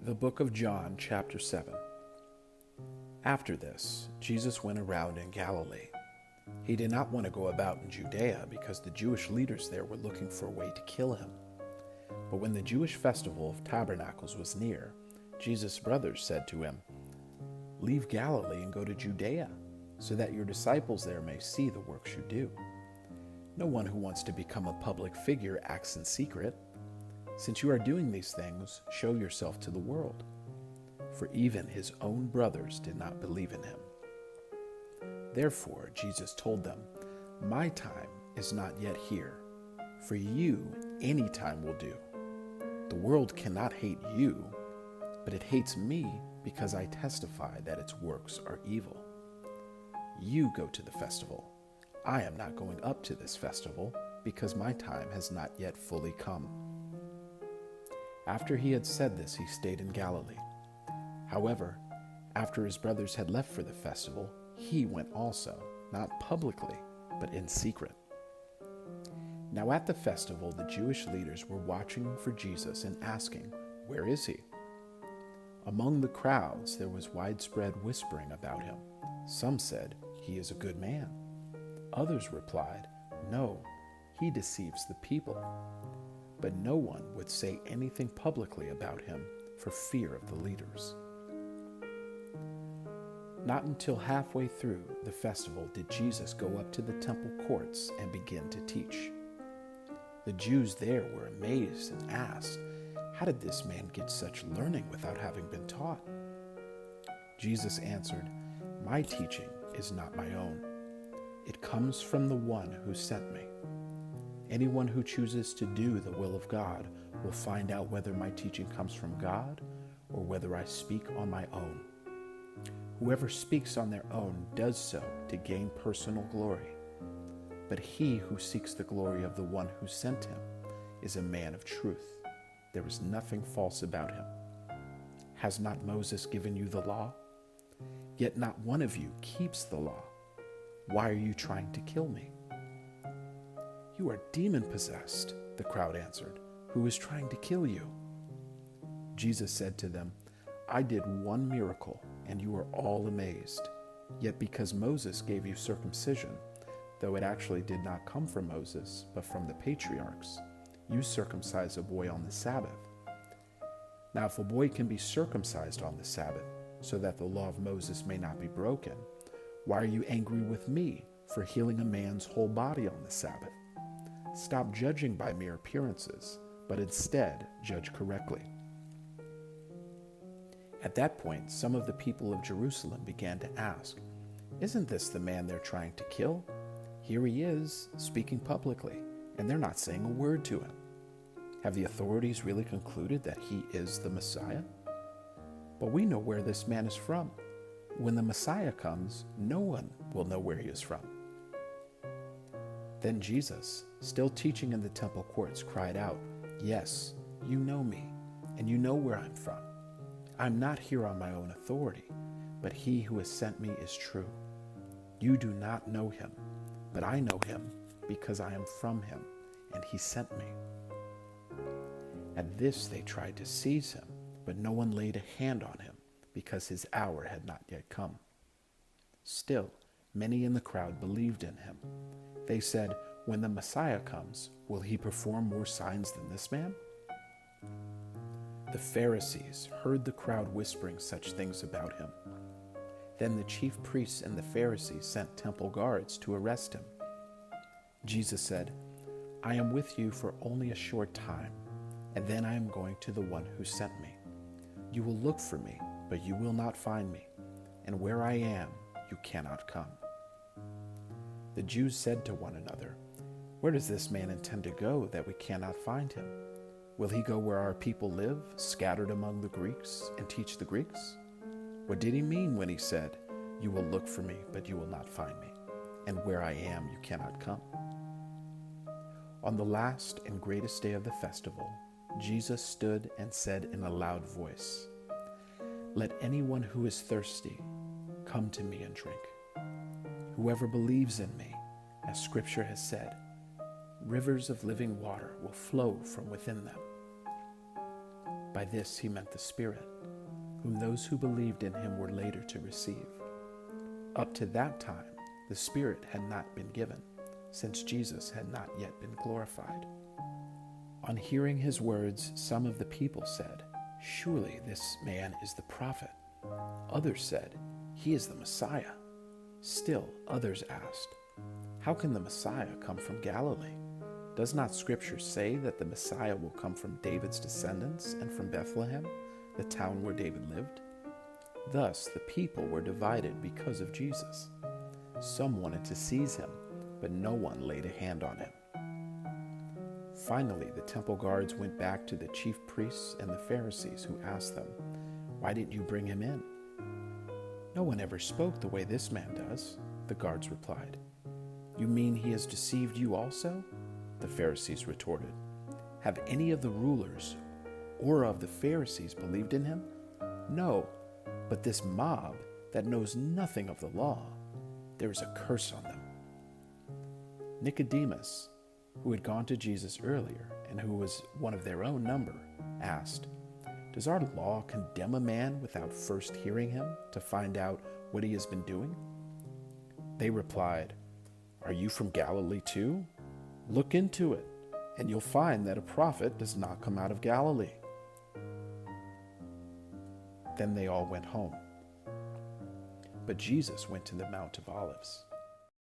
The book of John, chapter 7. After this, Jesus went around in Galilee. He did not want to go about in Judea because the Jewish leaders there were looking for a way to kill him. But when the Jewish festival of Tabernacles was near, Jesus' brothers said to him, "Leave Galilee and go to Judea, so that your disciples there may see the works you do. No one who wants to become a public figure acts in secret. Since you are doing these things, show yourself to the world." For even his own brothers did not believe in him. Therefore, Jesus told them, "My time is not yet here. For you, any time will do. The world cannot hate you, but it hates me because I testify that its works are evil. You go to the festival. I am not going up to this festival because my time has not yet fully come." After he had said this, he stayed in Galilee. However, after his brothers had left for the festival, he went also, not publicly, but in secret. Now at the festival, the Jewish leaders were watching for Jesus and asking, "Where is he?" Among the crowds, there was widespread whispering about him. Some said, "He is a good man." Others replied, "No, he deceives the people." But no one would say anything publicly about him for fear of the leaders. Not until halfway through the festival did Jesus go up to the temple courts and begin to teach. The Jews there were amazed and asked, "How did this man get such learning without having been taught?" Jesus answered, "My teaching is not my own. It comes from the one who sent me. Anyone who chooses to do the will of God will find out whether my teaching comes from God or whether I speak on my own. Whoever speaks on their own does so to gain personal glory. But he who seeks the glory of the one who sent him is a man of truth. There is nothing false about him. Has not Moses given you the law? Yet not one of you keeps the law. Why are you trying to kill me?" "You are demon-possessed," the crowd answered. "Who is trying to kill you?" Jesus said to them, "I did one miracle, and you are all amazed. Yet because Moses gave you circumcision, though it actually did not come from Moses, but from the patriarchs, you circumcise a boy on the Sabbath. Now if a boy can be circumcised on the Sabbath, so that the law of Moses may not be broken, why are you angry with me for healing a man's whole body on the Sabbath? Stop judging by mere appearances, but instead judge correctly." At that point, some of the people of Jerusalem began to ask, "Isn't this the man they're trying to kill? Here he is, speaking publicly, and they're not saying a word to him. Have the authorities really concluded that he is the Messiah? But we know where this man is from. When the Messiah comes, no one will know where he is from." Then Jesus, still teaching in the temple courts, cried out, "Yes, you know me, and you know where I'm from. I'm not here on my own authority, but he who has sent me is true. You do not know him, but I know him because I am from him, and he sent me." At this they tried to seize him, but no one laid a hand on him because his hour had not yet come. Still, many in the crowd believed in him. They said, "When the Messiah comes, will he perform more signs than this man?" The Pharisees heard the crowd whispering such things about him. Then the chief priests and the Pharisees sent temple guards to arrest him. Jesus said, "I am with you for only a short time, and then I am going to the one who sent me. You will look for me, but you will not find me, and where I am, you cannot come." The Jews said to one another, "Where does this man intend to go that we cannot find him? Will he go where our people live, scattered among the Greeks, and teach the Greeks? What did he mean when he said, 'You will look for me, but you will not find me, and where I am, you cannot come'?" On the last and greatest day of the festival, Jesus stood and said in a loud voice, "Let anyone who is thirsty come to me and drink. Whoever believes in me, as Scripture has said, rivers of living water will flow from within them." By this he meant the Spirit, whom those who believed in him were later to receive. Up to that time, the Spirit had not been given, since Jesus had not yet been glorified. On hearing his words, some of the people said, "Surely this man is the prophet." Others said, "He is the Messiah." Still others asked, "How can the Messiah come from Galilee? Does not Scripture say that the Messiah will come from David's descendants and from Bethlehem, the town where David lived?" Thus the people were divided because of Jesus. Some wanted to seize him, but no one laid a hand on him. Finally, the temple guards went back to the chief priests and the Pharisees, who asked them, "Why didn't you bring him in?" "No one ever spoke the way this man does," the guards replied. "You mean he has deceived you also?" the Pharisees retorted. "Have any of the rulers or of the Pharisees believed in him?" "No, but this mob that knows nothing of the law, there is a curse on them." Nicodemus, who had gone to Jesus earlier and who was one of their own number, asked, "Does our law condemn a man without first hearing him to find out what he has been doing?" They replied, "Are you from Galilee too? Look into it, and you'll find that a prophet does not come out of Galilee." Then they all went home. But Jesus went to the Mount of Olives.